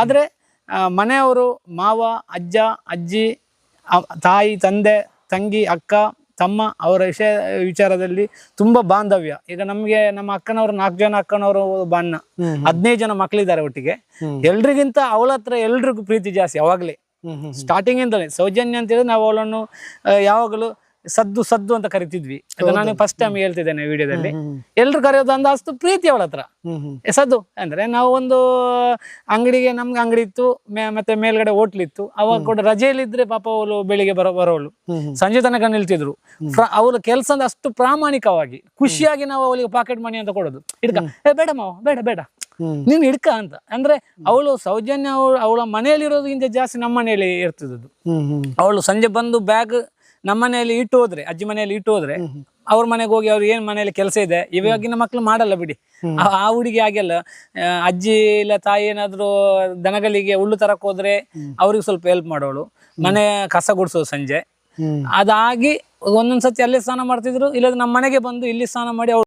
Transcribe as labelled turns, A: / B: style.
A: ಆದ್ರೆ ಮನೆಯವರು ಮಾವ ಅಜ್ಜ ಅಜ್ಜಿ ತಾಯಿ ತಂದೆ ತಂಗಿ ಅಕ್ಕ ತಮ್ಮ ಅವರ ವಿಚಾರದಲ್ಲಿ ತುಂಬಾ ಬಾಂಧವ್ಯ. ಈಗ ನಮ್ಗೆ ನಮ್ಮ ಅಕ್ಕನವರು 4 ಜನ ಅಕ್ಕನವರು ಬಣ್ಣ 15 ಜನ ಮಕ್ಕಳಿದ್ದಾರೆ ಒಟ್ಟಿಗೆ. ಎಲ್ರಿಗಿಂತ ಅವಳ ಹತ್ರ ಎಲ್ರಿಗೂ ಪ್ರೀತಿ ಜಾಸ್ತಿ ಯಾವಾಗ್ಲೇ ಸ್ಟಾರ್ಟಿಂಗ್ ಇಂದಲೇ. ಸೌಜನ್ಯ ಅಂತ ಹೇಳಿದ್ರೆ ನಾವು ಅವಳನ್ನು ಯಾವಾಗಲೂ ಸದ್ದು ಅಂತ ಕರಿತಿದ್ವಿ. ನಾನು ಫಸ್ಟ್ ಟೈಮ್ ಹೇಳ್ತಿದ್ದೇನೆ ವಿಡಿಯೋದಲ್ಲಿ. ಎಲ್ರು ಕರೆಯೋದು ಅಂದ ಅಷ್ಟು ಪ್ರೀತಿ ಅವಳ ಹತ್ರ. ಸದ್ದು ಅಂದ್ರೆ ನಾವು ಒಂದು ಅಂಗಡಿಗೆ, ನಮ್ಗೆ ಅಂಗಡಿ ಇತ್ತು ಮತ್ತೆ ಮೇಲ್ಗಡೆ ಹೋಟ್ಲ್ ಇತ್ತು. ಅವಾಗ ಕೂಡ ರಜೆಯಲ್ಲಿದ್ರೆ ಪಾಪ ಅವಳು ಬೆಳಿಗ್ಗೆ ಬರೋವಳು, ಸಂಜೆ ತನಕ ನಿಲ್ತಿದ್ರು. ಅವಳ ಕೆಲಸ ಅಂದ್ರೆ ಅಷ್ಟು ಪ್ರಾಮಾಣಿಕವಾಗಿ ಖುಷಿಯಾಗಿ ನಾವು ಅವಳಿಗೆ ಪಾಕೆಟ್ ಮನಿ ಅಂತ ಕೊಡೋದು. ಹಿಡ್ಕ, ಬೇಡ ಮಾವ, ಬೇಡ ನೀನ್ ಹಿಡ್ಕ ಅಂತ. ಅಂದ್ರೆ ಅವಳು ಸೌಜನ್ಯ ಅವಳ ಮನೆಯಲ್ಲಿರೋದಕ್ಕಿಂತ ಜಾಸ್ತಿ ನಮ್ಮ ಮನೆಯಲ್ಲಿ ಇರ್ತಿದ್ದು. ಅವಳು ಸಂಜೆ ಬಂದು ಬ್ಯಾಗ್ ನಮ್ಮ ಮನೆಯಲ್ಲಿ ಇಟ್ಟು ಹೋದ್ರೆ, ಅಜ್ಜಿ ಮನೆಯಲ್ಲಿ ಇಟ್ಟು ಹೋದ್ರೆ, ಅವ್ರ ಮನೆಗೆ ಹೋಗಿ ಅವ್ರು ಏನ್ ಮನೆಯಲ್ಲಿ ಕೆಲಸ ಇದೆ ಇವಾಗಿನ ಮಕ್ಳು ಮಾಡಲ್ಲ ಬಿಡಿ. ಆ ಹುಡುಗಿ ಹಾಗೆಲ್ಲ. ಅಜ್ಜಿ ಇಲ್ಲ ತಾಯಿ ಏನಾದ್ರು ದನಗಳಿಗೆ ಹುಲ್ಲು ತರಕ್ ಹೋದ್ರೆ ಅವ್ರಿಗೆ ಸ್ವಲ್ಪ ಹೆಲ್ಪ್ ಮಾಡೋಳು. ಮನೆ ಕಸ ಗುಡಿಸೋದು ಸಂಜೆ. ಅದಾಗಿ ಒಂದೊಂದ್ಸತಿ ಅಲ್ಲೇ ಸ್ನಾನ ಮಾಡ್ತಿದ್ರು, ಇಲ್ಲದ್ರೆ ನಮ್ಮ ಮನೆಗೆ ಬಂದು ಇಲ್ಲಿ ಸ್ನಾನ ಮಾಡಿ